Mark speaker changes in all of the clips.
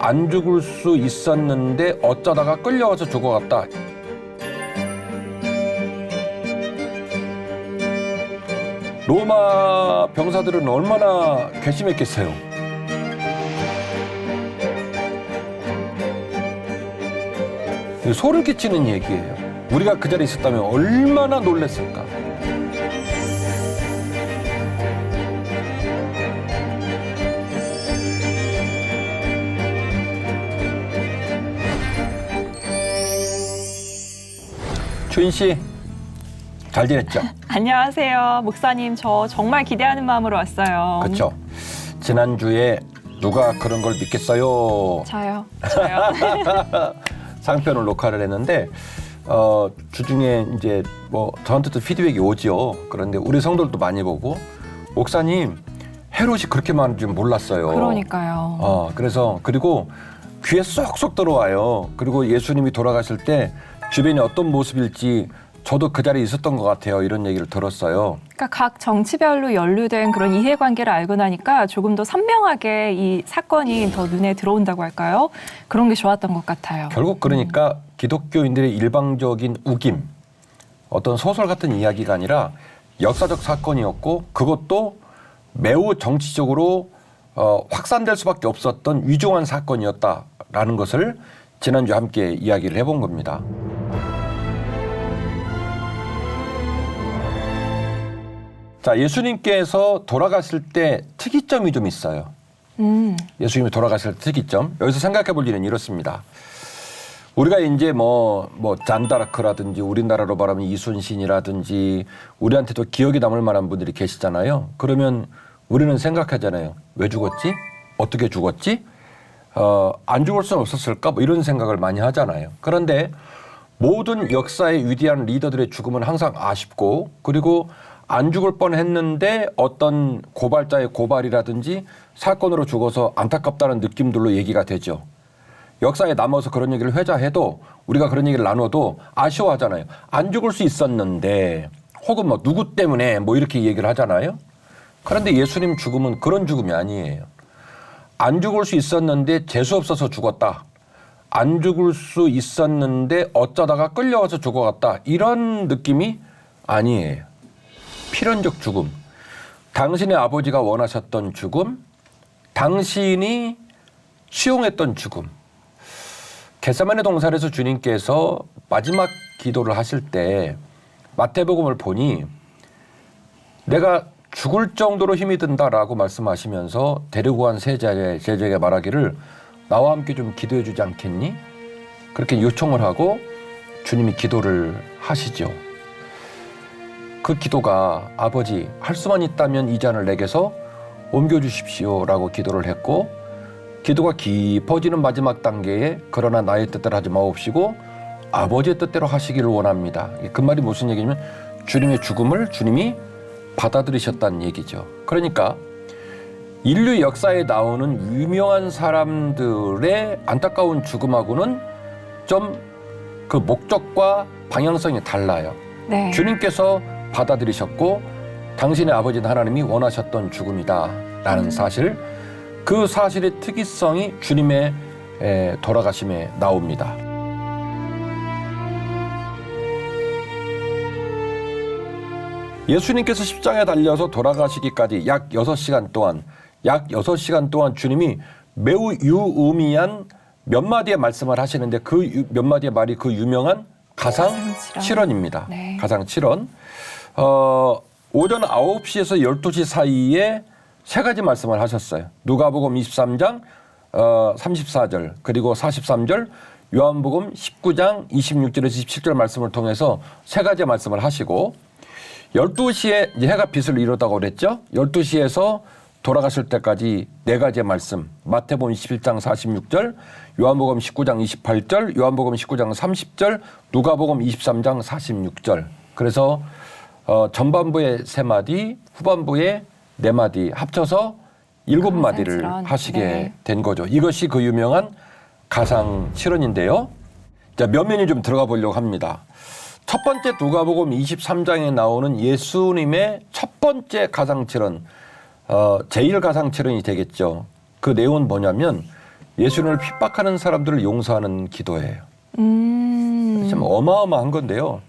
Speaker 1: 안 죽을 수 있었는데 어쩌다가 끌려와서 죽어갔다. 로마 병사들은 얼마나 괘씸했겠어요. 소름 끼치는 얘기예요. 우리가 그 자리에 있었다면 얼마나 놀랐을까. 주인 씨, 잘 지냈죠?
Speaker 2: 안녕하세요. 목사님, 저 정말 기대하는 마음으로 왔어요.
Speaker 1: 그렇죠. 지난주에 누가 그런 걸 믿겠어요?
Speaker 2: 저요.
Speaker 1: 상편을 녹화를 했는데 주중에 이제 뭐 저한테도 피드백이 오지요. 그런데 우리 성도들도 많이 보고 목사님 헤롯이 그렇게 많은 줄 몰랐어요.
Speaker 2: 그러니까요.
Speaker 1: 그래서 그리고 귀에 쏙쏙 들어와요. 그리고 예수님이 돌아가실 때 주변이 어떤 모습일지 저도 그 자리에 있었던 것 같아요. 이런 얘기를 들었어요.
Speaker 2: 그러니까 각 정치별로 연루된 그런 이해관계를 알고 나니까 조금 더 선명하게 이 사건이 더 눈에 들어온다고 할까요? 그런 게 좋았던 것 같아요.
Speaker 1: 결국 그러니까 기독교인들의 일방적인 우김, 어떤 소설 같은 이야기가 아니라 역사적 사건이었고 그것도 매우 정치적으로 확산될 수밖에 없었던 위중한 사건이었다라는 것을 지난주에 함께 이야기를 해본 겁니다. 자, 예수님께서 돌아가실 때 특이점이 좀 있어요. 예수님이 돌아가실 때 특이점. 여기서 생각해 볼 일은 이렇습니다. 우리가 이제 뭐 잔다르크라든지 우리나라로 말하면 이순신이라든지 우리한테도 기억에 남을 만한 분들이 계시잖아요. 그러면 우리는 생각하잖아요. 왜 죽었지? 어떻게 죽었지? 안 죽을 수는 없었을까? 뭐 이런 생각을 많이 하잖아요. 그런데 모든 역사의 위대한 리더들의 죽음은 항상 아쉽고 그리고 안 죽을 뻔했는데 어떤 고발자의 고발이라든지 사건으로 죽어서 안타깝다는 느낌들로 얘기가 되죠. 역사에 남아서 그런 얘기를 회자해도 우리가 그런 얘기를 나눠도 아쉬워하잖아요. 안 죽을 수 있었는데 혹은 뭐 누구 때문에 뭐 이렇게 얘기를 하잖아요. 그런데 예수님 죽음은 그런 죽음이 아니에요. 안 죽을 수 있었는데 재수 없어서 죽었다. 안 죽을 수 있었는데 어쩌다가 끌려와서 죽어갔다. 이런 느낌이 아니에요. 필연적 죽음, 당신의 아버지가 원하셨던 죽음, 당신이 수용했던 죽음. 겟세마네 동산에서 주님께서 마지막 기도를 하실 때 마태복음을 보니 내가 죽을 정도로 힘이 든다라고 말씀하시면서 데리고 간 제자에게 말하기를 나와 함께 좀 기도해 주지 않겠니? 그렇게 요청을 하고 주님이 기도를 하시죠. 그 기도가 아버지 할 수만 있다면 이 잔을 내게서 옮겨주십시오 라고 기도를 했고 기도가 깊어지는 마지막 단계에 그러나 나의 뜻대로 하지 마옵시고 아버지의 뜻대로 하시기를 원합니다. 그 말이 무슨 얘기냐면 주님의 죽음을 주님이 받아들이셨다는 얘기죠. 그러니까 인류 역사에 나오는 유명한 사람들의 안타까운 죽음하고는 좀 그 목적과 방향성이 달라요.
Speaker 2: 네.
Speaker 1: 주님께서 받아들이셨고 당신의 아버지는 하나님이 원하셨던 죽음이다라는 사실, 그 사실의 특이성이 주님의 돌아가심에 나옵니다. 예수님께서 십자가에 달려서 돌아가시기까지 약 6시간 동안 주님이 매우 유의미한 몇 마디의 말씀을 하시는데 그 몇 마디의 말이 그 유명한 가상칠언입니다.
Speaker 2: 네.
Speaker 1: 가상칠언. 오전 9시에서 12시 사이에 세 가지 말씀을 하셨어요. 누가복음 23장 34절 그리고 43절, 요한복음 19장 26절에서 27절 말씀을 통해서 세 가지 말씀을 하시고 12시에 해가 빛을 이루다고 그랬죠. 12시에서 돌아가실 때까지 네 가지의 말씀, 마태복음 21장 46절, 요한복음 19장 28절, 요한복음 19장 30절, 누가복음 23장 46절. 그래서 전반부에 3마디, 후반부에 4마디 합쳐서 7마디를 하시게 된 거죠. 이것이 그 유명한 가상칠언인데요. 자, 면면이 좀 들어가 보려고 합니다. 첫 번째 누가복음 23장에 나오는 예수님의 첫 번째 가상칠언, 제1가상칠언이 되겠죠. 그 내용은 뭐냐면 예수님을 핍박하는 사람들을 용서하는 기도예요. 참 어마어마한 건데요.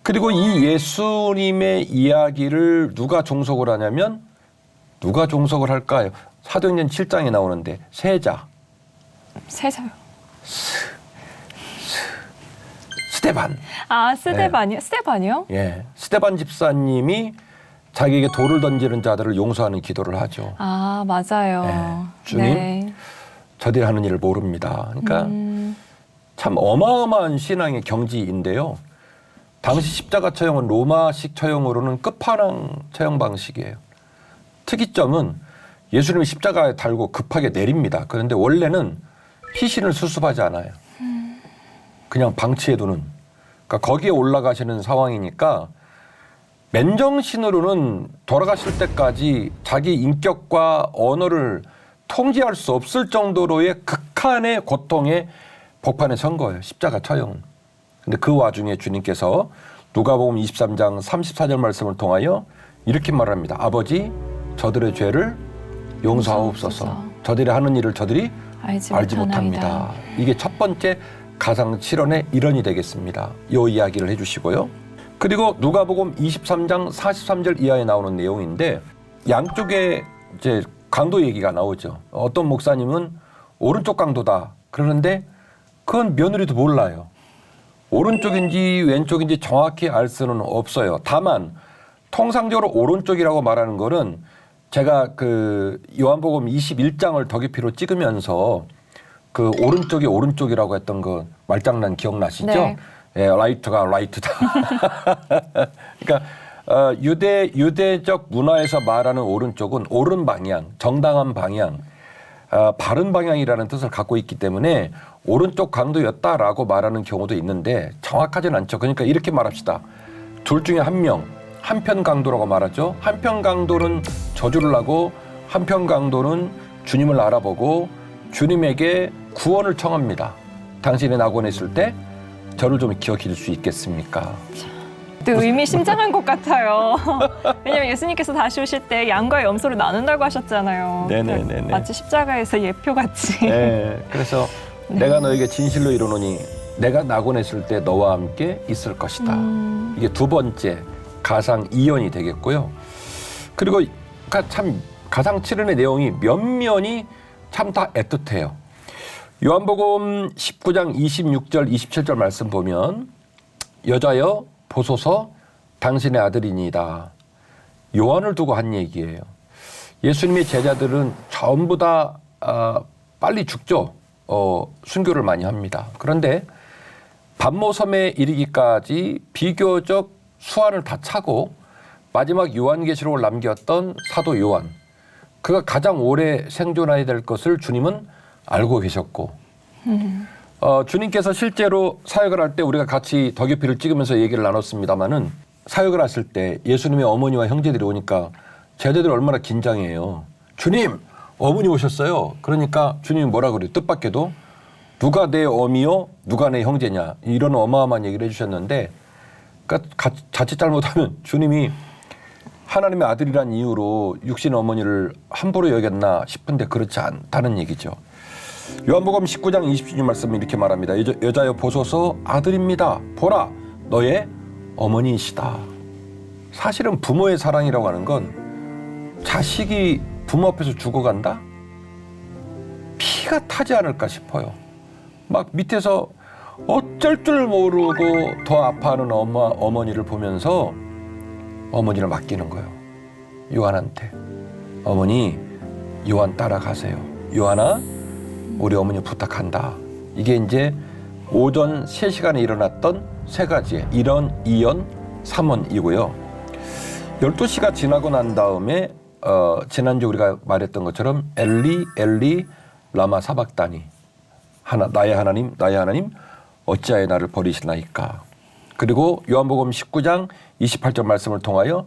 Speaker 1: 그리고 이 예수님의 이야기를 누가 종속을 하냐면 누가 종속을 할까요? 사도행전 7장에 나오는데 세자.
Speaker 2: 세자요.
Speaker 1: 스데반.
Speaker 2: 아, 스데반이요? 스데반이요?
Speaker 1: 예. 스데반 집사님이 자기에게 돌을 던지는 자들을 용서하는 기도를 하죠.
Speaker 2: 아, 맞아요.
Speaker 1: 네. 주님, 저들이 하는 일을 모릅니다. 그러니까 참 어마어마한 신앙의 경지인데요. 당시 십자가 처형은 로마식 처형으로는 끝판왕 처형 방식이에요. 특이점은 예수님이 십자가에 달고 급하게 내립니다. 그런데 원래는 피신을 수습하지 않아요. 그냥 방치해두는. 그러니까 거기에 올라가시는 상황이니까 맨정신으로는 돌아가실 때까지 자기 인격과 언어를 통제할 수 없을 정도로의 극한의 고통의 복판에 선 거예요. 십자가 처형은. 근데 그 와중에 주님께서 누가복음 23장 34절 말씀을 통하여 이렇게 말합니다. 아버지, 저들의 죄를 용서하옵소서. 저들이 하는 일을 저들이 알지 못합니다. 이게 첫 번째 가상실현의 일원이 되겠습니다. 이 이야기를 해주시고요. 그리고 누가복음 23장 43절 이하에 나오는 내용인데 양쪽에 이제 강도 얘기가 나오죠. 어떤 목사님은 오른쪽 강도다. 그러는데 그건 며느리도 몰라요. 오른쪽인지 왼쪽인지 정확히 알 수는 없어요. 다만 통상적으로 오른쪽이라고 말하는 거는 제가 그 요한복음 21장을 더 깊이로 찍으면서 그 오른쪽이 오른쪽이라고 했던 그 말장난 기억나시죠?
Speaker 2: 네.
Speaker 1: 예, 라이트가 라이트다. 그러니까 유대적 문화에서 말하는 오른쪽은 옳은 방향, 정당한 방향, 바른 방향이라는 뜻을 갖고 있기 때문에 오른쪽 강도였다라고 말하는 경우도 있는데 정확하진 않죠. 그러니까 이렇게 말합시다. 둘 중에 한 명, 한편 강도라고 말하죠. 한편 강도는 저주를 하고 한편 강도는 주님을 알아보고 주님에게 구원을 청합니다. 당신이 낙원에 있을 때 저를 좀 기억해 줄 수 있겠습니까?
Speaker 2: 또 의미심장한 것 같아요. 왜냐면 예수님께서 다시 오실 때 양과 염소를 나눈다고 하셨잖아요.
Speaker 1: 네네네네.
Speaker 2: 마치 십자가에서 예표같이.
Speaker 1: 네, 그래서 내가 너에게 진실로 이르노니 내가 낙원에 있을 때 너와 함께 있을 것이다. 이게 두 번째 가상 이연이 되겠고요. 그리고 참 가상 칠연의 내용이 면면이 참 다 애틋해요. 요한복음 19장 26절 27절 말씀 보면 여자여 보소서 당신의 아들이니이다. 요한을 두고 한 얘기예요. 예수님의 제자들은 전부 다 빨리 죽죠. 순교를 많이 합니다. 그런데 반모섬에 이르기까지 비교적 수완을 다 차고 마지막 요한계시록을 남겼던 사도 요한. 그가 가장 오래 생존해야 될 것을 주님은 알고 계셨고 주님께서 실제로 사역을 할 때 우리가 같이 덕유피를 찍으면서 얘기를 나눴습니다마는 사역을 하실 때 예수님의 어머니와 형제들이 오니까 제자들이 얼마나 긴장해요. 주님, 어머니 오셨어요. 그러니까 주님이 뭐라 그래요? 뜻밖에도 누가 내 어미요? 누가 내 형제냐? 이런 어마어마한 얘기를 해주셨는데 그러니까 자칫 잘못하면 주님이 하나님의 아들이란 이유로 육신 어머니를 함부로 여겼나 싶은데 그렇지 않다는 얘기죠. 요한복음 19장 20절 말씀은 이렇게 말합니다. 여자여 보소서 아들입니다. 보라 너의 어머니이시다. 사실은 부모의 사랑이라고 하는 건 자식이 부모 앞에서 죽어간다? 피가 타지 않을까 싶어요. 막 밑에서 어쩔 줄 모르고 더 아파하는 어머니를 보면서 어머니를 맡기는 거예요. 요한한테. 어머니 요한 따라가세요. 요한아 우리 어머니 부탁한다. 이게 이제 오전 3시간에 일어났던 세 가지의 1원, 2원, 3원이고요. 12시가 지나고 난 다음에 지난주 우리가 말했던 것처럼 엘리 엘리 라마 사박다니 나의 하나님 어찌하여 나를 버리시나이까. 그리고 요한복음 19장 28절 말씀을 통하여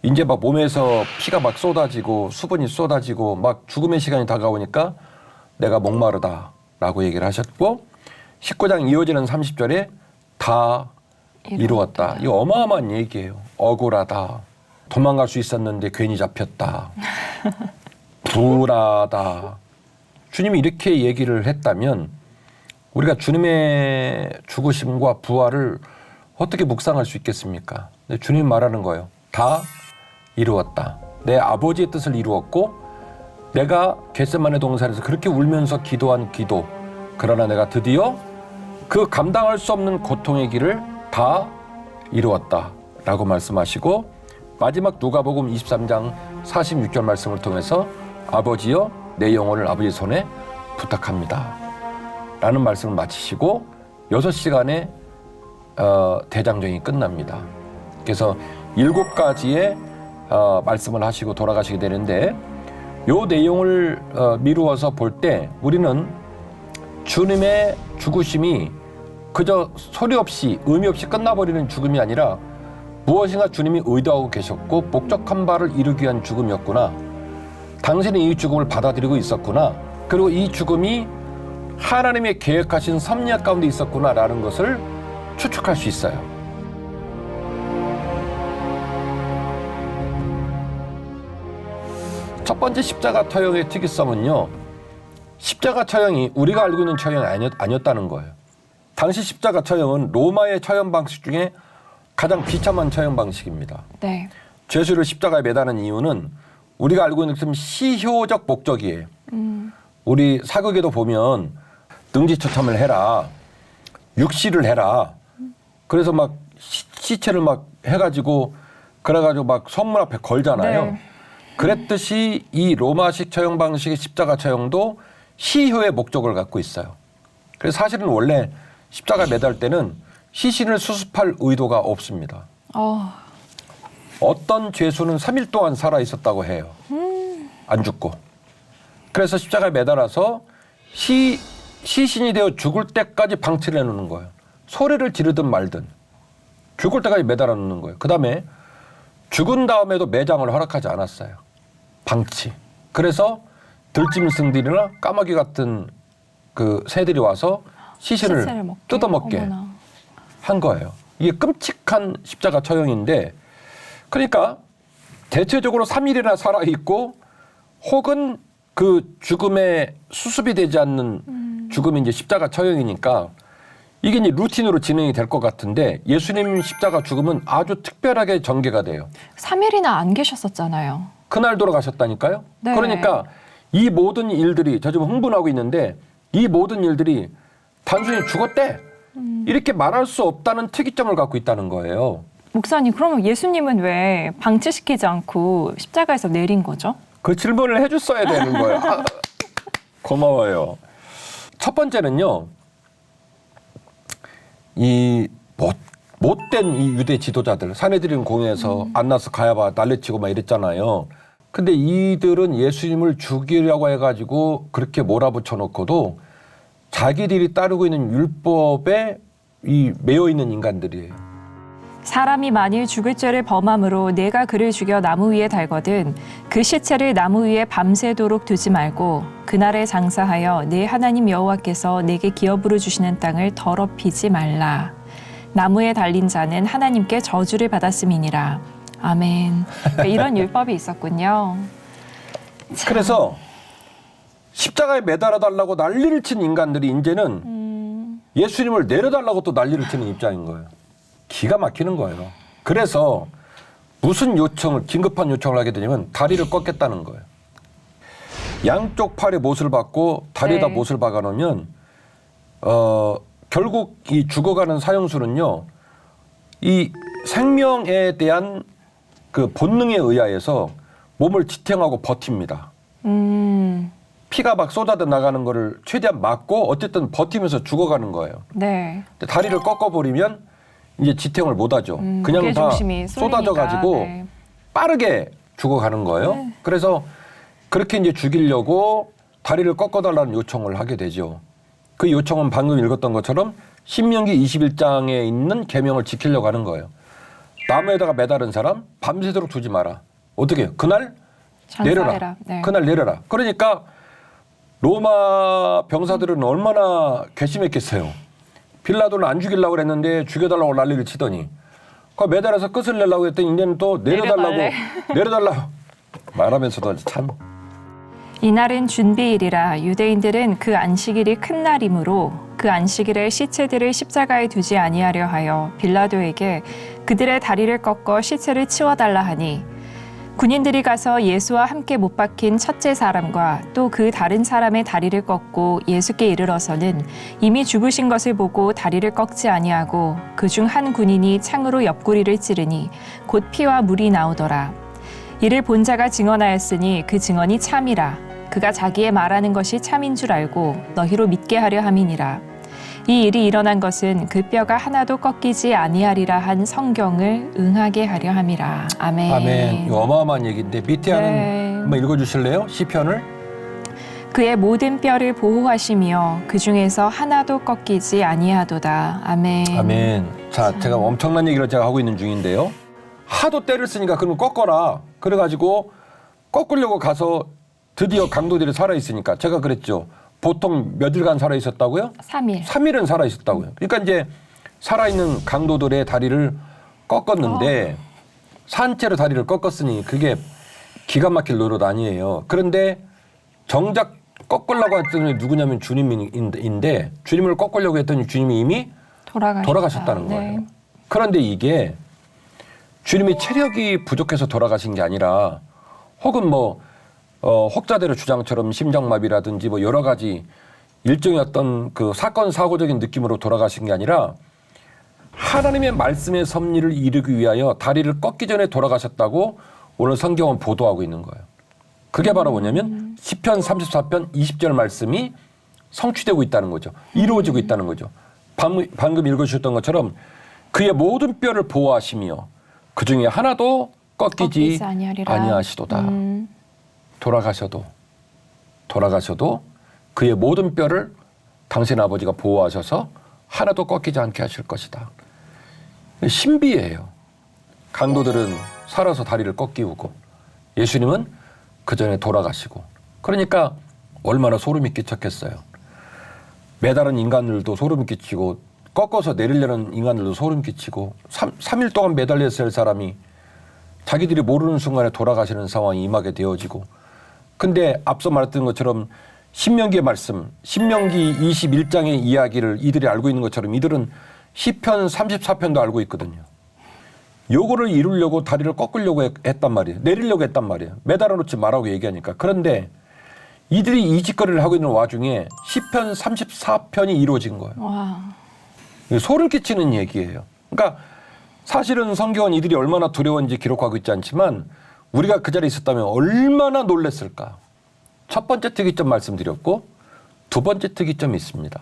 Speaker 1: 이제 막 몸에서 피가 막 쏟아지고 수분이 쏟아지고 막 죽음의 시간이 다가오니까 내가 목마르다라고 얘기를 하셨고 19장 이어지는 30절에 다 이루었다. 이거 어마어마한 얘기예요. 억울하다. 도망갈 수 있었는데 괜히 잡혔다. 불하다. 주님이 이렇게 얘기를 했다면 우리가 주님의 죽으심과 부활을 어떻게 묵상할 수 있겠습니까? 근데 주님 말하는 거예요. 다 이루었다. 내 아버지의 뜻을 이루었고 내가 겟세마네 동산에서 그렇게 울면서 기도한 기도. 그러나 내가 드디어 그 감당할 수 없는 고통의 길을 다 이루었다 라고 말씀하시고 마지막 누가복음 23장 46절 말씀을 통해서 아버지여 내 영혼을 아버지 손에 부탁합니다 라는 말씀을 마치시고 6시간의 대장정이 끝납니다. 그래서 7가지의 말씀을 하시고 돌아가시게 되는데 요 내용을 미루어서 볼 때 우리는 주님의 죽으심이 그저 소리 없이 의미 없이 끝나버리는 죽음이 아니라 무엇인가 주님이 의도하고 계셨고 목적한 바를 이루기 위한 죽음이었구나. 당신이 이 죽음을 받아들이고 있었구나. 그리고 이 죽음이 하나님의 계획하신 섭리 가운데 있었구나라는 것을 추측할 수 있어요. 첫 번째 십자가 처형의 특이성은요. 십자가 처형이 우리가 알고 있는 처형이 아니었다는 거예요. 당시 십자가 처형은 로마의 처형 방식 중에 가장 비참한 처형 방식입니다.
Speaker 2: 네.
Speaker 1: 죄수를 십자가에 매다는 이유는 우리가 알고 있는 것처럼 시효적 목적이에요. 우리 사극에도 보면 능지처참을 해라, 육시를 해라. 그래서 막 시체를 막 해가지고 그래가지고 막 성문 앞에 걸잖아요.
Speaker 2: 네.
Speaker 1: 그랬듯이 이 로마식 처형 방식의 십자가 처형도 시효의 목적을 갖고 있어요. 그래서 사실은 원래 십자가에 매달 때는 시신을 수습할 의도가 없습니다. 어떤 죄수는 3일 동안 살아 있었다고 해요. 안 죽고. 그래서 십자가에 매달아서 시신이 되어 죽을 때까지 방치를 해놓는 거예요. 소리를 지르든 말든 죽을 때까지 매달아 놓는 거예요. 그다음에 죽은 다음에도 매장을 허락하지 않았어요. 방치. 그래서 들짐승들이나 까마귀 같은 그 새들이 와서 시신을 뜯어먹게
Speaker 2: 어머나.
Speaker 1: 한 거예요. 이게 끔찍한 십자가 처형인데 그러니까 대체적으로 3일이나 살아있고 혹은 그 죽음에 수습이 되지 않는 죽음이 이제 십자가 처형이니까 이게 이제 루틴으로 진행이 될 것 같은데 예수님 십자가 죽음은 아주 특별하게 전개가 돼요.
Speaker 2: 3일이나 안 계셨었잖아요.
Speaker 1: 그날 돌아가셨다니까요.
Speaker 2: 네.
Speaker 1: 그러니까 이 모든 일들이 저 지금 흥분하고 있는데 이 모든 일들이 단순히 죽었대 이렇게 말할 수 없다는 특이점을 갖고 있다는 거예요.
Speaker 2: 목사님, 그러면 예수님은 왜 방치시키지 않고 십자가에서 내린 거죠?
Speaker 1: 그 질문을 해줬어야 되는 거예요. 아, 고마워요. 첫 번째는요. 이 못된 이 유대 지도자들 사내들인 공회에서 안나스 가야바 난리치고 막 이랬잖아요. 근데 이들은 예수님을 죽이려고 해가지고 그렇게 몰아붙여 놓고도 자기들이 따르고 있는 율법에 이 매여 있는 인간들이에요.
Speaker 2: 사람이 만일 죽을 죄를 범함으로 내가 그를 죽여 나무 위에 달거든 그 시체를 나무 위에 밤새도록 두지 말고 그날에 장사하여 내 하나님 여호와께서 내게 기업으로 주시는 땅을 더럽히지 말라. 나무에 달린 자는 하나님께 저주를 받았음이니라. 아멘. 이런 율법이 있었군요.
Speaker 1: 그래서 십자가에 매달아 달라고 난리를 친 인간들이 이제는 예수님을 내려달라고 또 난리를 치는 입장인 거예요. 기가 막히는 거예요. 그래서 무슨 요청을 긴급한 요청을 하게 되냐면 다리를 꺾겠다는 거예요. 양쪽 팔에 못을 박고 다리에다
Speaker 2: 네.
Speaker 1: 못을 박아 놓으면 결국 이 죽어가는 사형수는요. 이 생명에 대한 그 본능에 의하여서 몸을 지탱하고 버팁니다. 피가 막 쏟아져 나가는 거를 최대한 막고 어쨌든 버티면서 죽어가는 거예요.
Speaker 2: 네.
Speaker 1: 근데 다리를 꺾어버리면 이제 지탱을 못하죠. 그냥 다
Speaker 2: 무게중심이
Speaker 1: 쏟아져가지고
Speaker 2: 네.
Speaker 1: 빠르게 죽어가는 거예요.
Speaker 2: 네.
Speaker 1: 그래서 그렇게 이제 죽이려고 다리를 꺾어달라는 요청을 하게 되죠. 그 요청은 방금 읽었던 것처럼 신명기 21장에 있는 계명을 지키려고 하는 거예요. 나무에다가 매달은 사람 밤새도록 두지 마라. 어떻게 해요? 그날 내려라.
Speaker 2: 장사해라. 네.
Speaker 1: 그날 내려라. 그러니까 로마 병사들은 얼마나 괘씸했겠어요. 빌라도는 안 죽이려고 그랬는데 죽여달라고 난리를 치더니 그 매달아서 끝을 내려고 했더니 이제는 또 내려달라고
Speaker 2: 내려달래.
Speaker 1: 내려달라고 말하면서도 참
Speaker 2: 이날은 준비일이라 유대인들은 그 안식일이 큰 날이므로 그 안식일에 시체들을 십자가에 두지 아니하려 하여 빌라도에게 그들의 다리를 꺾어 시체를 치워달라 하니 군인들이 가서 예수와 함께 못 박힌 첫째 사람과 또 그 다른 사람의 다리를 꺾고 예수께 이르러서는 이미 죽으신 것을 보고 다리를 꺾지 아니하고 그중 한 군인이 창으로 옆구리를 찌르니 곧 피와 물이 나오더라. 이를 본 자가 증언하였으니 그 증언이 참이라. 그가 자기의 말하는 것이 참인 줄 알고 너희로 믿게 하려 함이니라. 이 일이 일어난 것은 그 뼈가 하나도 꺾이지 아니하리라 한 성경을 응하게 하려 함이라. 아멘.
Speaker 1: 아멘. 이거 어마어마한 얘기인데 밑에 하는 한번 읽어주실래요? 시편을.
Speaker 2: 그의 모든 뼈를 보호하시며 그 중에서 하나도 꺾이지 아니하도다. 아멘.
Speaker 1: 아멘. 자, 제가 엄청난 얘기를 제가 하고 있는 중인데요. 하도 때를 쓰니까 그러면 꺾어라. 그래가지고 꺾으려고 가서 드디어 강도들이 살아있으니까 제가 그랬죠. 보통 몇일간 살아있었다고요?
Speaker 2: 3일.
Speaker 1: 3일은 살아있었다고요. 그러니까 이제 살아있는 강도들의 다리를 꺾었는데 산채로 다리를 꺾었으니 그게 기가 막힐 노릇 아니에요. 그런데 정작 꺾으려고 했더니 누구냐면 주님인데 주님을 꺾으려고 했더니 주님이 이미 돌아가셨다는 거예요.
Speaker 2: 네.
Speaker 1: 그런데 이게 주님이 체력이 부족해서 돌아가신 게 아니라 혹은 뭐 혹자들의 주장처럼 심장마비라든지 뭐 여러 가지 일종의 어떤 그 사건 사고적인 느낌으로 돌아가신 게 아니라 하나님의 말씀의 섭리를 이루기 위하여 다리를 꺾기 전에 돌아가셨다고 오늘 성경은 보도하고 있는 거예요. 그게 바로 뭐냐면 시편 34편 20절 말씀이 성취되고 있다는 거죠. 이루어지고 있다는 거죠. 방금 읽어주셨던 것처럼 그의 모든 뼈를 보호하시며 그 중에 하나도 꺾이지 아니하시도다. 돌아가셔도 그의 모든 뼈를 당신 아버지가 보호하셔서 하나도 꺾이지 않게 하실 것이다. 신비예요. 강도들은 살아서 다리를 꺾이우고 예수님은 그 전에 돌아가시고 그러니까 얼마나 소름이 끼쳤겠어요. 매달은 인간들도 소름 끼치고 꺾어서 내리려는 인간들도 소름 끼치고 3일 동안 매달렸을 사람이 자기들이 모르는 순간에 돌아가시는 상황이 임하게 되어지고 근데 앞서 말했던 것처럼 신명기의 말씀, 신명기 21장의 이야기를 이들이 알고 있는 것처럼 이들은 시편 34편도 알고 있거든요. 요거를 이루려고 다리를 꺾으려고 했단 말이에요. 내리려고 했단 말이에요. 매달아 놓지 말라고 얘기하니까. 그런데 이들이 이 짓거리를 하고 있는 와중에 시편 34편이 이루어진 거예요.
Speaker 2: 와.
Speaker 1: 소름 끼치는 얘기예요. 그러니까 사실은 성경은 이들이 얼마나 두려웠는지 기록하고 있지 않지만 우리가 그 자리에 있었다면 얼마나 놀랐을까. 첫 번째 특이점 말씀드렸고 두 번째 특이점이 있습니다.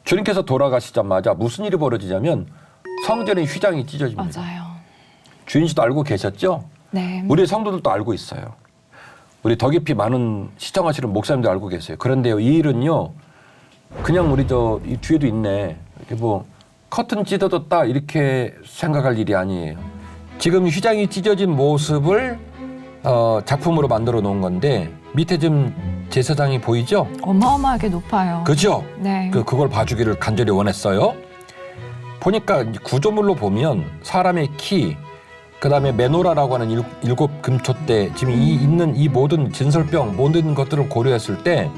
Speaker 1: 주님께서 돌아가시자마자 무슨 일이 벌어지냐면 성전의 휘장이 찢어집니다.
Speaker 2: 맞아요.
Speaker 1: 주인 씨도 알고 계셨죠?
Speaker 2: 네.
Speaker 1: 우리 성도들도 알고 있어요. 우리 더 깊이 많은 시청하시는 목사님도 알고 계세요. 그런데요, 이 일은요, 그냥 우리 이 뒤에도 있네. 이렇게 뭐 커튼 찢어졌다 이렇게 생각할 일이 아니에요. 지금 휘장이 찢어진 모습을 작품으로 만들어 놓은 건데 밑에 좀 제사장이 보이죠?
Speaker 2: 어마어마하게 높아요.
Speaker 1: 그죠?
Speaker 2: 네.
Speaker 1: 그걸 봐주기를 간절히 원했어요. 보니까 구조물로 보면 사람의 키, 그다음에 메노라라고 하는 일곱 금촛대, 지금 있는 이 모든 진설병 모든 것들을 고려했을 때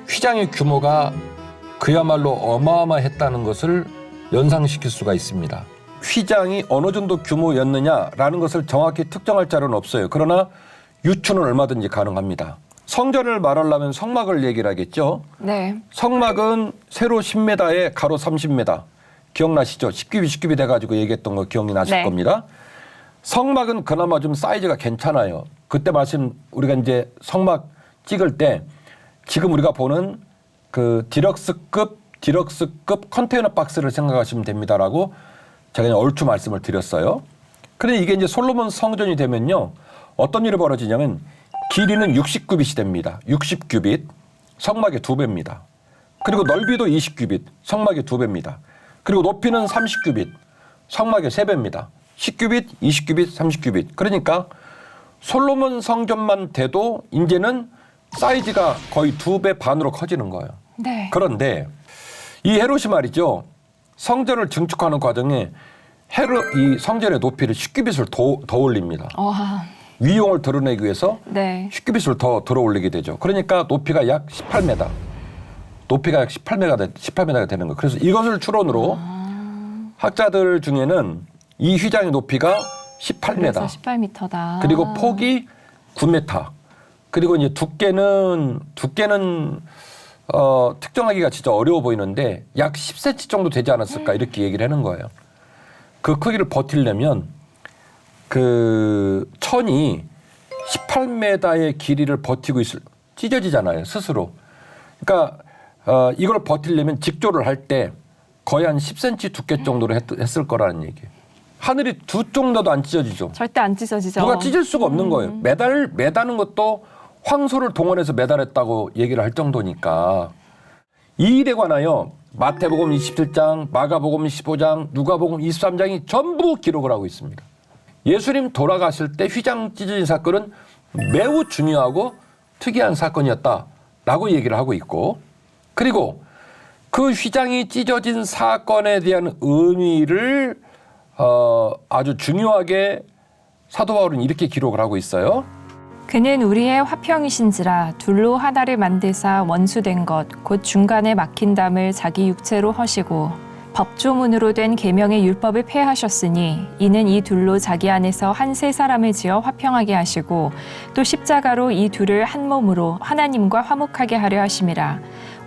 Speaker 1: 휘장의 규모가 그야말로 어마어마했다는 것을 연상시킬 수가 있습니다. 휘장이 어느 정도 규모였느냐라는 것을 정확히 특정할 자료는 없어요. 그러나 유추는 얼마든지 가능합니다. 성전을 말하려면 성막을 얘기를 하겠죠.
Speaker 2: 네.
Speaker 1: 성막은 세로 10m에 가로 30m. 기억나시죠? 10규빗 돼가지고 얘기했던 거 기억이 나실
Speaker 2: 네. 겁니다.
Speaker 1: 성막은 그나마 좀 사이즈가 괜찮아요. 그때 우리가 이제 성막 찍을 때 지금 우리가 보는 그 디럭스급 컨테이너 박스를 생각하시면 됩니다라고 제가 그냥 얼추 말씀을 드렸어요. 그런데 이게 이제 솔로몬 성전이 되면요. 어떤 일이 벌어지냐면 길이는 60규빗이 됩니다. 60규빗. 성막의 2배입니다. 그리고 넓이도 20규빗. 성막의 2배입니다. 그리고 높이는 30규빗. 성막의 3배입니다. 10규빗, 20규빗, 30규빗. 그러니까 솔로몬 성전만 돼도 이제는 사이즈가 거의 2배 반으로 커지는 거예요.
Speaker 2: 네.
Speaker 1: 그런데 이 헤롯이 말이죠. 성전을 증축하는 과정에 이 성전의 높이를 10규빗을 더 올립니다.
Speaker 2: 와.
Speaker 1: 위용을 드러내기 위해서
Speaker 2: 네.
Speaker 1: 휘규빗을 더 들어 올리게 되죠. 그러니까 높이가 약 18m. 높이가 약 18m가 되는 거예요. 그래서 이것을 추론으로 학자들 중에는 이 휘장의 높이가 18m.
Speaker 2: 그래서 18m다.
Speaker 1: 그리고 폭이 9m. 그리고 이제 두께는 특정하기가 진짜 어려워 보이는데 약 10cm 정도 되지 않았을까 이렇게 얘기를 하는 거예요. 그 크기를 버티려면 그 천이 18m의 길이를 버티고 찢어지잖아요, 스스로. 그러니까 이걸 버티려면 직조를 할 때 거의 한 10cm 두께 정도로 했을 거라는 얘기예요. 하늘이 두 정도도 안 찢어지죠.
Speaker 2: 절대 안 찢어지죠.
Speaker 1: 누가 찢을 수가 없는 거예요. 매다는 것도 황소를 동원해서 매달았다고 얘기를 할 정도니까. 이 일에 관하여 마태복음 27장, 마가복음 15장, 누가복음 23장이 전부 기록을 하고 있습니다. 예수님 돌아가실 때 휘장 찢어진 사건은 매우 중요하고 특이한 사건이었다라고 얘기를 하고 있고, 그리고 그 휘장이 찢어진 사건에 대한 의미를 아주 중요하게 사도 바울은 이렇게 기록을 하고 있어요.
Speaker 2: 그는 우리의 화평이신지라 둘로 하나를 만드사 원수된 것 곧 중간에 막힌 담을 자기 육체로 허시고 법조문으로 된 계명의 율법을 폐하셨으니 이는 이 둘로 자기 안에서 한 세 사람을 지어 화평하게 하시고 또 십자가로 이 둘을 한 몸으로 하나님과 화목하게 하려 하심이라.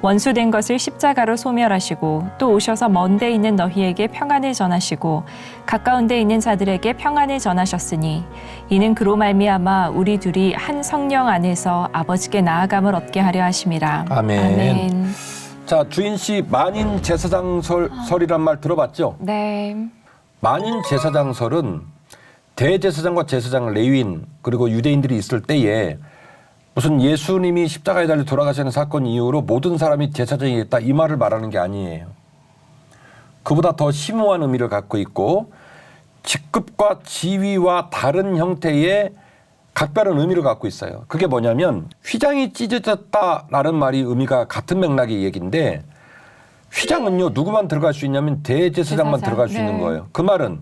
Speaker 2: 원수된 것을 십자가로 소멸하시고 또 오셔서 먼 데 있는 너희에게 평안을 전하시고 가까운 데 있는 자들에게 평안을 전하셨으니 이는 그로 말미암아 우리 둘이 한 성령 안에서 아버지께 나아감을 얻게 하려 하심이라.
Speaker 1: 아멘.
Speaker 2: 아멘.
Speaker 1: 자, 주인 씨 만인 제사장설이란 말 들어봤죠?
Speaker 2: 네.
Speaker 1: 만인 제사장설은 대제사장과 제사장, 레위인 그리고 유대인들이 있을 때에 무슨 예수님이 십자가에 달려 돌아가시는 사건 이후로 모든 사람이 제사장이 됐다 이 말을 말하는 게 아니에요. 그보다 더 심오한 의미를 갖고 있고 직급과 지위와 다른 형태의 각별한 의미를 갖고 있어요. 그게 뭐냐면 휘장이 찢어졌다라는 말이 의미가 같은 맥락의 얘기인데 휘장은요 누구만 들어갈 수 있냐면 대제사장만 들어갈 수 있는 거예요. 그 말은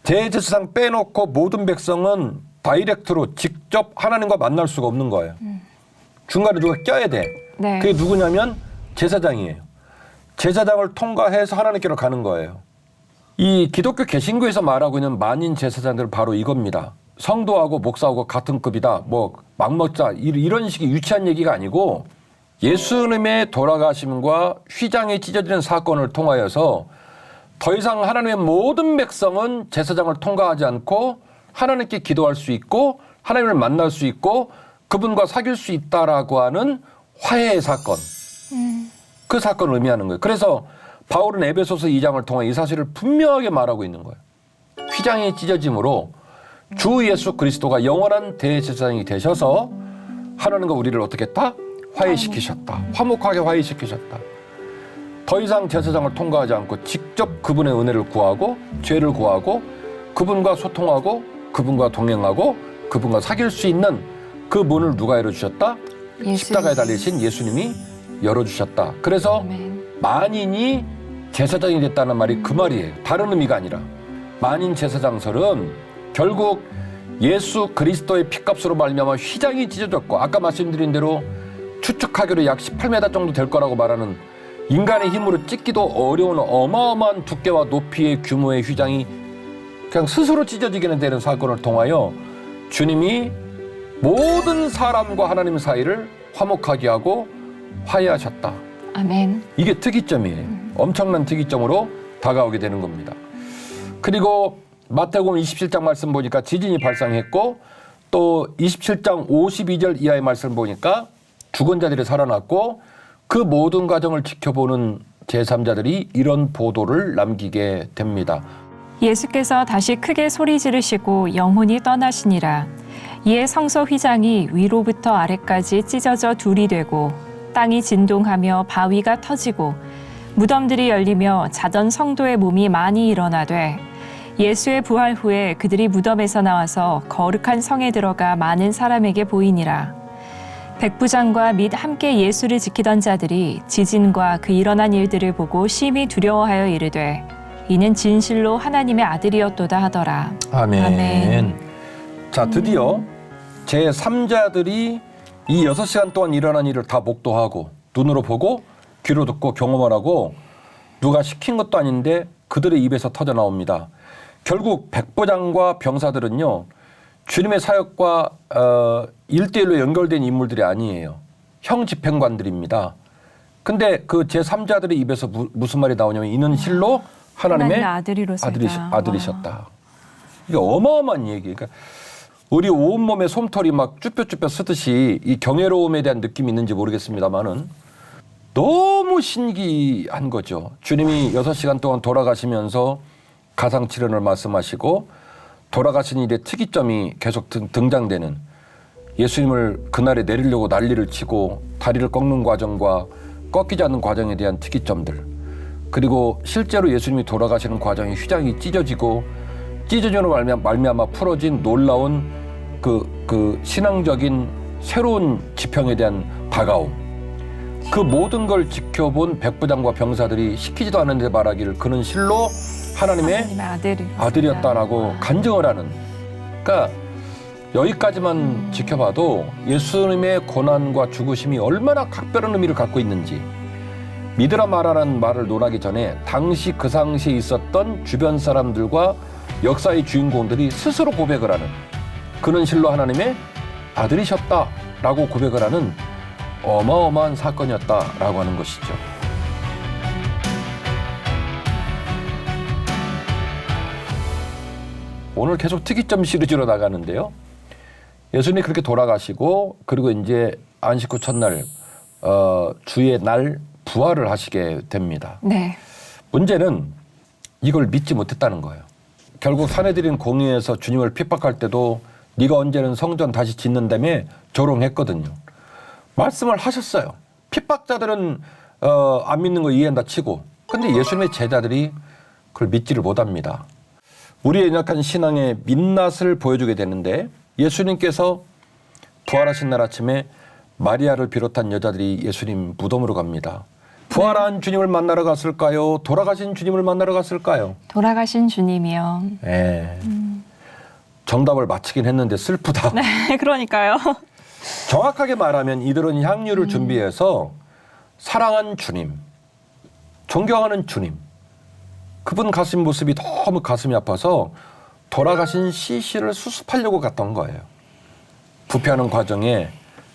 Speaker 1: 대제사장 빼놓고 모든 백성은 다이렉트로 직접 하나님과 만날 수가 없는 거예요. 중간에 누가 껴야 돼.
Speaker 2: 네.
Speaker 1: 그게 누구냐면 제사장이에요. 제사장을 통과해서 하나님께로 가는 거예요. 이 기독교 개신교에서 말하고 있는 만인 제사장들은 바로 이겁니다. 성도하고 목사하고 같은 급이다. 뭐 막 먹자 이런 식의 유치한 얘기가 아니고 예수님의 돌아가심과 휘장이 찢어지는 사건을 통하여서 더 이상 하나님의 모든 백성은 제사장을 통과하지 않고 하나님께 기도할 수 있고 하나님을 만날 수 있고 그분과 사귈 수 있다라고 하는 화해의 사건. 그 사건을 의미하는 거예요. 그래서 바울은 에베소서 2장을 통해 이 사실을 분명하게 말하고 있는 거예요. 휘장이 찢어짐으로 주 예수 그리스도가 영원한 대제사장이 되셔서 하나님과 우리를 어떻게 했다? 화해시키셨다. 화목하게 화해시키셨다. 더 이상 제사장을 통과하지 않고 직접 그분의 은혜를 구하고 죄를 구하고 그분과 소통하고 그분과 동행하고 그분과 사귈 수 있는 그 문을 누가 열어주셨다? 십자가에 달리신 예수님이 열어주셨다. 그래서 만인이 제사장이 됐다는 말이 그 말이에요. 다른 의미가 아니라. 만인 제사장설은 결국 예수 그리스도의 피값으로 말미암아 휘장이 찢어졌고 아까 말씀드린 대로 추측하기로 약 18m 정도 될 거라고 말하는 인간의 힘으로 찢기도 어려운 어마어마한 두께와 높이의 규모의 휘장이 그냥 스스로 찢어지게 되는 사건을 통하여 주님이 모든 사람과 하나님 사이를 화목하게 하고 화해하셨다.
Speaker 2: 아멘.
Speaker 1: 이게 특이점이에요. 엄청난 특이점으로 다가오게 되는 겁니다. 그리고 마태복음 27장 말씀 보니까 지진이 발생했고 또 27장 52절 이하의 말씀 보니까 죽은 자들이 살아났고 그 모든 과정을 지켜보는 제3자들이 이런 보도를 남기게 됩니다.
Speaker 2: 예수께서 다시 크게 소리 지르시고 영혼이 떠나시니라. 이에 성소 휘장이 위로부터 아래까지 찢어져 둘이 되고 땅이 진동하며 바위가 터지고 무덤들이 열리며 자던 성도의 몸이 많이 일어나되 예수의 부활 후에 그들이 무덤에서 나와서 거룩한 성에 들어가 많은 사람에게 보이니라. 백부장과 및 함께 예수를 지키던 자들이 지진과 그 일어난 일들을 보고 심히 두려워하여 이르되 이는 진실로 하나님의 아들이었도다 하더라.
Speaker 1: 아멘.
Speaker 2: 아멘.
Speaker 1: 자, 드디어 제3자들이 이 6시간 동안 일어난 일을 다 목도하고 눈으로 보고 귀로 듣고 경험을 하고 누가 시킨 것도 아닌데 그들의 입에서 터져 나옵니다. 결국 백부장과 병사들은요. 주님의 사역과 1대1로 연결된 인물들이 아니에요. 형 집행관들입니다. 근데 그 제3자들의 입에서 무슨 말이 나오냐면 이는 실로 하나님의 아들이셨다. 이게 어마어마한 얘기. 그러니까 우리 온몸에 솜털이 막 쭈뼛쭈뼛 쓰듯이 이 경외로움에 대한 느낌이 있는지 모르겠습니다만은 너무 신기한 거죠. 주님이 6시간 동안 돌아가시면서 가상칠언을 말씀하시고 돌아가신 일의 특이점이 계속 등장되는 예수님을 그날에 내리려고 난리를 치고 다리를 꺾는 과정과 꺾이지 않는 과정에 대한 특이점들, 그리고 실제로 예수님이 돌아가시는 과정에 휘장이 찢어지고 찢어지는 말미암아 풀어진 놀라운 그 신앙적인 새로운 지평에 대한 다가옴, 그 모든 걸 지켜본 백부장과 병사들이 시키지도 않았는데 말하기를 그는 실로 하나님의 아들이었다라고 간증을 하는. 그러니까 여기까지만 지켜봐도 예수님의 고난과 죽으심이 얼마나 각별한 의미를 갖고 있는지, 믿으라 말하라는 말을 논하기 전에 당시 그 당시에 있었던 주변 사람들과 역사의 주인공들이 스스로 고백을 하는, 그는 실로 하나님의 아들이셨다라고 고백을 하는 어마어마한 사건이었다라고 하는 것이죠. 오늘 계속 특이점 시리즈로 나가는데요. 예수님이 그렇게 돌아가시고 그리고 이제 안식 후 첫날 주의 날 부활을 하시게 됩니다.
Speaker 2: 네.
Speaker 1: 문제는 이걸 믿지 못했다는 거예요. 결국 사내들인 공의에서 주님을 핍박할 때도 네가 언제는 성전 다시 짓는다며 조롱했거든요. 말씀을 하셨어요. 핍박자들은 안 믿는 거 이해한다 치고, 근데 예수님의 제자들이 그걸 믿지를 못합니다. 우리의 연약한 신앙의 민낯을 보여주게 되는데, 예수님께서 부활하신 날 아침에 마리아를 비롯한 여자들이 예수님 무덤으로 갑니다. 부활한 주님을 만나러 갔을까요? 돌아가신 주님을 만나러 갔을까요?
Speaker 2: 돌아가신 주님이요.
Speaker 1: 네. 정답을 맞히긴 했는데 슬프다.
Speaker 2: 네, 그러니까요.
Speaker 1: 정확하게 말하면 이들은 향유를 준비해서 사랑한 주님, 존경하는 주님, 그분 가신 모습이 너무 가슴이 아파서 돌아가신 시신을 수습하려고 갔던 거예요. 부패하는 과정에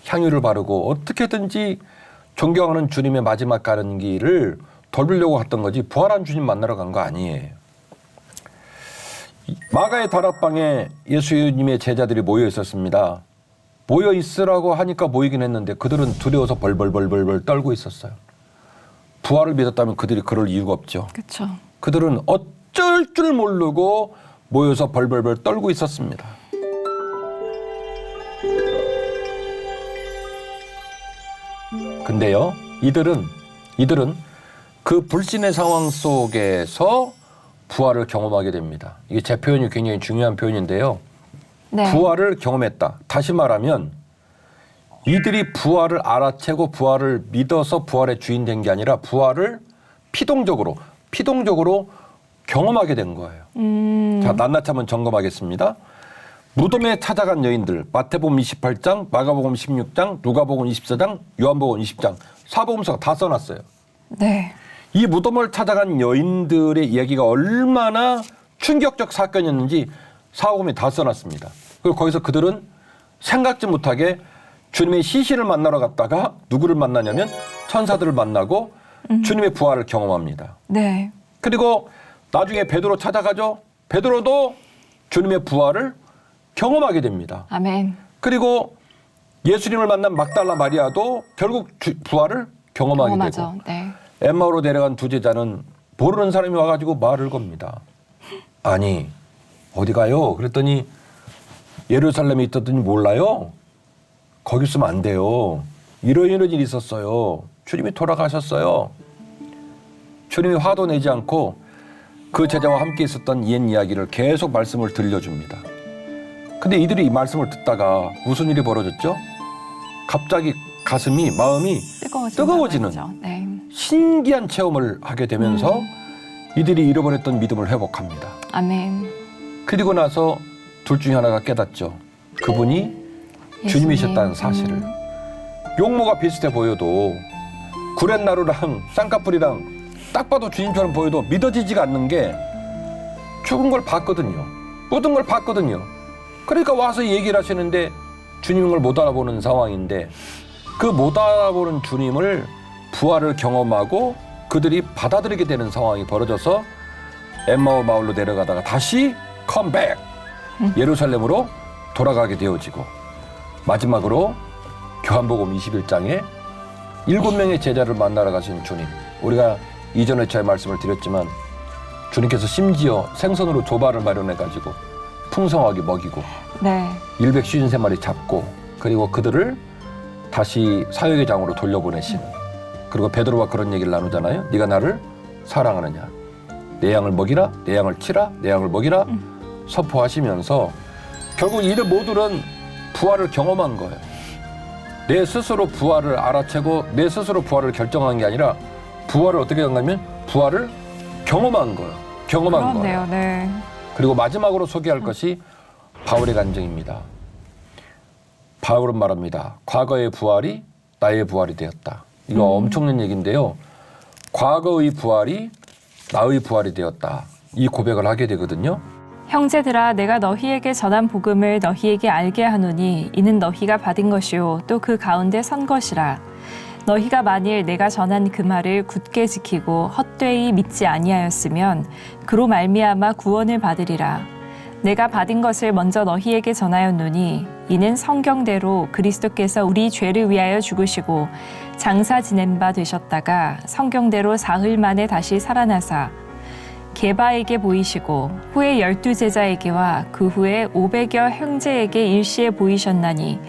Speaker 1: 향유를 바르고 어떻게든지 존경하는 주님의 마지막 가는 길을 돌리려고 갔던 거지 부활한 주님 만나러 간 거 아니에요. 마가의 다락방에 예수님의 제자들이 모여 있었습니다. 모여 있으라고 하니까 모이긴 했는데 그들은 두려워서 벌벌 떨고 있었어요. 부활을 믿었다면 그들이 그럴 이유가 없죠.
Speaker 2: 그렇죠.
Speaker 1: 그들은 어쩔 줄 모르고 모여서 벌벌 떨고 있었습니다. 근데요, 이들은 그 불신의 상황 속에서 부활을 경험하게 됩니다. 이게 제 표현이 굉장히 중요한 표현인데요.
Speaker 2: 네.
Speaker 1: 부활을 경험했다. 다시 말하면 이들이 부활을 알아채고 부활을 믿어서 부활의 주인 된 게 아니라 부활을 피동적으로 경험하게 된 거예요. 자, 낱낱이 한번 점검하겠습니다. 무덤에 찾아간 여인들, 마태복음 28장, 마가복음 16장, 누가복음 24장, 요한복음 20장, 사복음서가 다 써놨어요.
Speaker 2: 네.
Speaker 1: 이 무덤을 찾아간 여인들의 이야기가 얼마나 충격적 사건이었는지 사복음에 다 써놨습니다. 그리고 거기서 그들은 생각지 못하게 주님의 시신을 만나러 갔다가 누구를 만나냐면 천사들을 만나고 주님의 부활을 경험합니다.
Speaker 2: 네.
Speaker 1: 그리고 나중에 베드로 찾아가죠. 베드로도 주님의 부활을 경험하게 됩니다.
Speaker 2: 아멘.
Speaker 1: 그리고 예수님을 만난 막달라 마리아도 결국 부활을 경험하게
Speaker 2: 경험하죠.
Speaker 1: 되고
Speaker 2: 네.
Speaker 1: 엠마오로 내려간 두 제자는 모르는 사람이 와가지고 말을 겁니다. 아니 어디 가요? 그랬더니 예루살렘에 있었더니 몰라요? 거기 있으면 안 돼요. 이런 일이 있었어요. 주님이 돌아가셨어요. 주님이 화도 내지 않고 그 제자와 함께 있었던 옛 이야기를 계속 말씀을 들려줍니다. 근데 이들이 이 말씀을 듣다가 무슨 일이 벌어졌죠? 갑자기 마음이 뜨거워지는
Speaker 2: 네.
Speaker 1: 신기한 체험을 하게 되면서 이들이 잃어버렸던 믿음을 회복합니다.
Speaker 2: 아멘.
Speaker 1: 그리고 나서 둘 중에 하나가 깨닫죠. 그분이 주님이셨다는 사실을. 용모가 비슷해 보여도 구렛나루랑 쌍꺼풀이랑 딱 봐도 주님처럼 보여도 믿어지지가 않는 게 죽은 걸 봤거든요. 묻은 걸 봤거든요. 그러니까 와서 얘기를 하시는데 주님인 걸 못 알아보는 상황인데 그 못 알아보는 주님을 부활을 경험하고 그들이 받아들이게 되는 상황이 벌어져서 엠마오 마을로 내려가다가 다시 컴백 예루살렘으로 돌아가게 되어지고 마지막으로 요한복음 21장에 7명의 제자를 만나러 가신 주님. 우리가 이전에 저의 말씀을 드렸지만 주님께서 심지어 생선으로 조발을 마련해가지고 풍성하게 먹이고
Speaker 2: 네.
Speaker 1: 153마리 잡고 그리고 그들을 다시 사역의 장으로 돌려보내시는. 그리고 베드로와 그런 얘기를 나누잖아요. 네가 나를 사랑하느냐. 내 양을 먹이라. 내 양을 치라. 내 양을 먹이라. 선포하시면서 결국 이들 모두는 부활을 경험한 거예요. 내 스스로 부활을 알아채고 내 스스로 부활을 결정한 게 아니라 부활을 어떻게 한다면 부활을 경험한 거예요. 경험한
Speaker 2: 그렇네요.
Speaker 1: 거예요.
Speaker 2: 네.
Speaker 1: 그리고 마지막으로 소개할 것이 바울의 간증입니다. 바울은 말합니다. 과거의 부활이 나의 부활이 되었다. 이거 엄청난 얘기인데요. 과거의 부활이 나의 부활이 되었다. 이 고백을 하게 되거든요.
Speaker 2: 형제들아 내가 너희에게 전한 복음을 너희에게 알게 하노니 이는 너희가 받은 것이요 또 그 가운데 선 것이라. 너희가 만일 내가 전한 그 말을 굳게 지키고 헛되이 믿지 아니하였으면 그로 말미암아 구원을 받으리라. 내가 받은 것을 먼저 너희에게 전하였노니 이는 성경대로 그리스도께서 우리 죄를 위하여 죽으시고 장사 지낸 바 되셨다가 성경대로 사흘 만에 다시 살아나사 게바에게 보이시고 후에 12제자에게와 그 후에 500여 형제에게 일시에 보이셨나니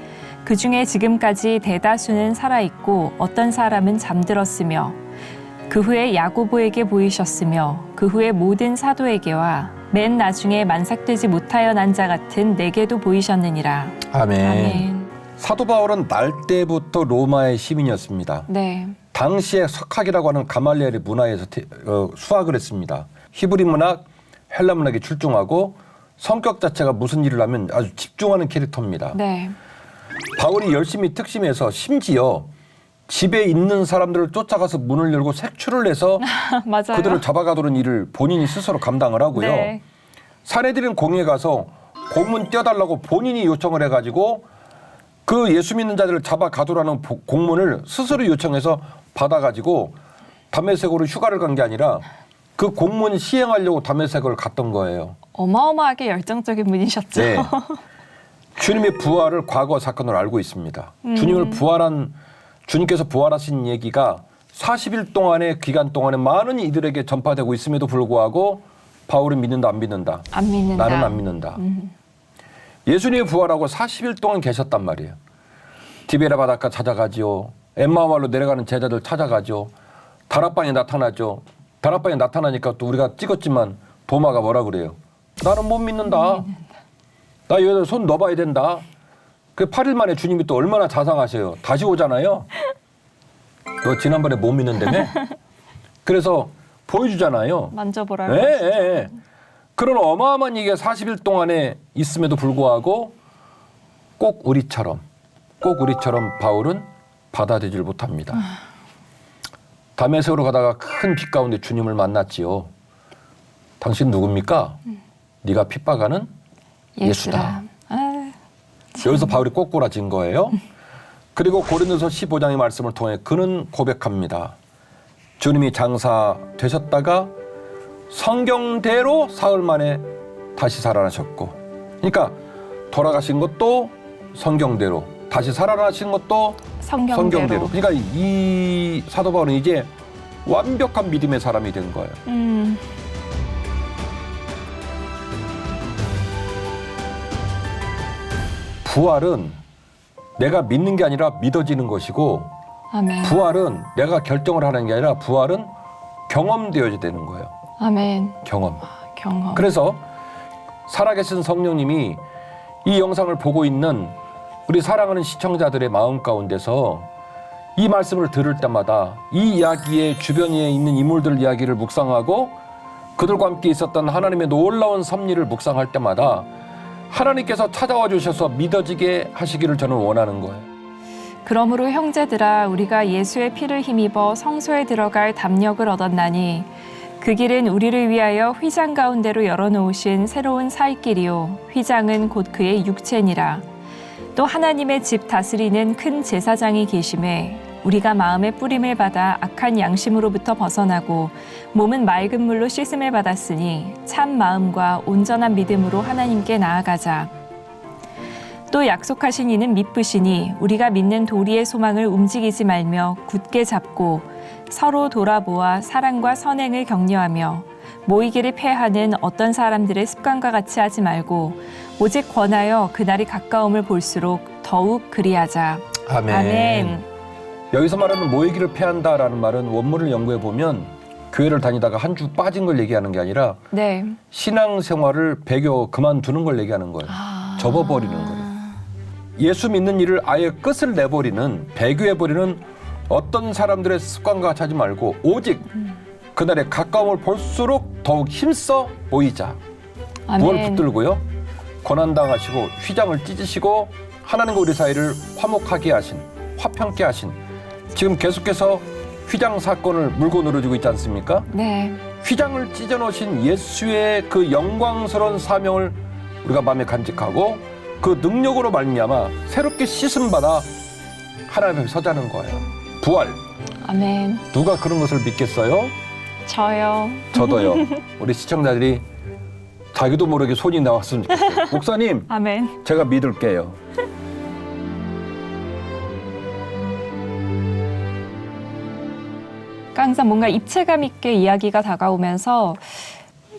Speaker 2: 그 중에 지금까지 대다수는 살아있고 어떤 사람은 잠들었으며 그 후에 야고보에게 보이셨으며 그 후에 모든 사도에게와 맨 나중에 만삭되지 못하여 난 자 같은 내게도 보이셨느니라.
Speaker 1: 아멘.
Speaker 2: 아멘.
Speaker 1: 사도 바울은 날 때부터 로마의 시민이었습니다.
Speaker 2: 네.
Speaker 1: 당시에 석학이라고 하는 가말리엘의 문화에서 수학을 했습니다. 히브리 문학, 헬라 문학에 출중하고 성격 자체가 무슨 일을 하면 아주 집중하는 캐릭터입니다.
Speaker 2: 네.
Speaker 1: 바울이 열심히 특심해서 심지어 집에 있는 사람들을 쫓아가서 문을 열고 색출을 해서
Speaker 2: 맞아요.
Speaker 1: 그들을 잡아가도록 일을 본인이 스스로 감당을 하고요.
Speaker 2: 네.
Speaker 1: 사내들은 공에 가서 공문 떼어달라고 본인이 요청을 해가지고 그 예수 믿는 자들을 잡아가도라는 공문을 스스로 요청해서 받아가지고 다메섹으로 휴가를 간 게 아니라 그 공문 시행하려고 다메섹을 갔던 거예요.
Speaker 2: 어마어마하게 열정적인 분이셨죠.
Speaker 1: 네. 주님의 부활을 과거 사건으로 알고 있습니다. 주님께서 부활하신 얘기가 40일 동안의 기간 동안에 많은 이들에게 전파되고 있음에도 불구하고 바울은 믿는다 안 믿는다?
Speaker 2: 안 믿는다.
Speaker 1: 나는 안 믿는다. 예수님이 부활하고 40일 동안 계셨단 말이에요. 디베라 바닷가 찾아가지요. 엠마오마을로 내려가는 제자들 찾아가죠. 다락방에 나타나죠. 다락방에 나타나니까 또 우리가 찍었지만 도마가 뭐라 그래요? 나는 못 믿는다. 나 여기다 손 넣어봐야 된다. 그 8일 만에 주님이 또 얼마나 자상하세요. 다시 오잖아요. 너 지난번에 못 믿는다며? 그래서 보여주잖아요.
Speaker 2: 만져보라고.
Speaker 1: 예. 그런 어마어마한 얘기가 40일 동안에 있음에도 불구하고 꼭 우리처럼 바울은 받아들이질 못합니다. 다메섹으로 가다가 큰 빛 가운데 주님을 만났지요. 당신 누굽니까? 네가 핍박하는 예수다. 여기서 바울이 꼬꾸라진 거예요. 그리고 고린도서 15장의 말씀을 통해 그는 고백합니다. 주님이 장사 되셨다가 성경대로 사흘 만에 다시 살아나셨고, 그러니까 돌아가신 것도 성경대로, 다시 살아나신 것도 성경대로. 그러니까 이 사도 바울은 이제 완벽한 믿음의 사람이 된 거예요. 부활은 내가 믿는 게 아니라 믿어지는 것이고,
Speaker 2: 아멘.
Speaker 1: 부활은 내가 결정을 하는 게 아니라 부활은 경험되어야 되는 거예요.
Speaker 2: 아멘.
Speaker 1: 경험.
Speaker 2: 경험.
Speaker 1: 그래서 살아계신 성령님이 이 영상을 보고 있는 우리 사랑하는 시청자들의 마음 가운데서 이 말씀을 들을 때마다 이 이야기의 주변에 있는 인물들 이야기를 묵상하고 그들과 함께 있었던 하나님의 놀라운 섭리를 묵상할 때마다 하나님께서 찾아와 주셔서 믿어지게 하시기를 저는 원하는 거예요.
Speaker 2: 그러므로 형제들아 우리가 예수의 피를 힘입어 성소에 들어갈 담력을 얻었나니 그 길은 우리를 위하여 휘장 가운데로 열어놓으신 새로운 살 길이요 휘장은 곧 그의 육체니라. 또 하나님의 집 다스리는 큰 제사장이 계심에 우리가 마음의 뿌림을 받아 악한 양심으로부터 벗어나고 몸은 맑은 물로 씻음을 받았으니 참 마음과 온전한 믿음으로 하나님께 나아가자. 또 약속하신 이는 미쁘시니 우리가 믿는 도리의 소망을 움직이지 말며 굳게 잡고 서로 돌아보아 사랑과 선행을 격려하며 모이기를 패하는 어떤 사람들의 습관과 같이 하지 말고 오직 권하여 그날이 가까움을 볼수록 더욱 그리하자.
Speaker 1: 아멘.
Speaker 2: 아멘.
Speaker 1: 여기서 말하는 모이기를 패한다라는 말은 원문을 연구해 보면 교회를 다니다가 한 주 빠진 걸 얘기하는 게 아니라
Speaker 2: 네.
Speaker 1: 신앙생활을 배교 그만두는 걸 얘기하는 거예요. 접어버리는 거예요. 예수 믿는 일을 아예 끝을 내버리는 배교해버리는 어떤 사람들의 습관과 같이 하지 말고 오직 그날의 가까움을 볼수록 더욱 힘써 모이자. 무엇을
Speaker 2: 아멘.
Speaker 1: 붙들고요. 고난당하시고 휘장을 찢으시고 하나님과 우리 사이를 화목하게 하신 화평케 하신 지금 계속해서 휘장 사건을 물고 늘어지고 있지 않습니까?
Speaker 2: 네.
Speaker 1: 휘장을 찢어놓으신 예수의 그 영광스러운 사명을 우리가 마음에 간직하고 그 능력으로 말미암아 새롭게 씻음받아 하나님 앞에 서자는 거예요. 부활.
Speaker 2: 아멘.
Speaker 1: 누가 그런 것을 믿겠어요?
Speaker 2: 저요.
Speaker 1: 저도요. 우리 시청자들이 자기도 모르게 손이 나왔으면 좋겠어요. 목사님,
Speaker 2: 아멘.
Speaker 1: 제가 믿을게요.
Speaker 2: 항상 뭔가 입체감 있게 이야기가 다가오면서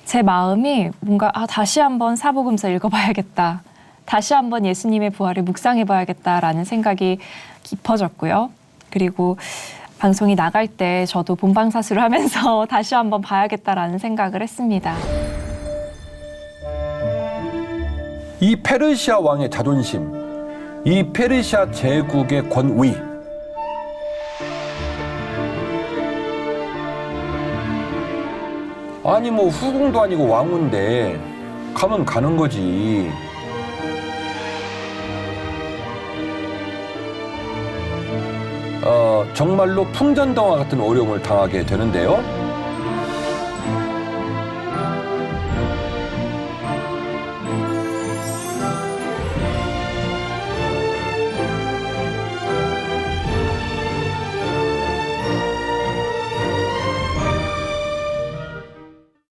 Speaker 2: 제 마음이 뭔가 다시 한번 사복음서 읽어봐야겠다. 다시 한번 예수님의 부활을 묵상해봐야겠다라는 생각이 깊어졌고요. 그리고 방송이 나갈 때 저도 본방사수를 하면서 다시 한번 봐야겠다라는 생각을 했습니다.
Speaker 1: 이 페르시아 왕의 자존심, 이 페르시아 제국의 권위, 아니 뭐 후궁도 아니고 왕인데 가면 가는 거지. 정말로 풍전등화 같은 어려움을 당하게 되는데요.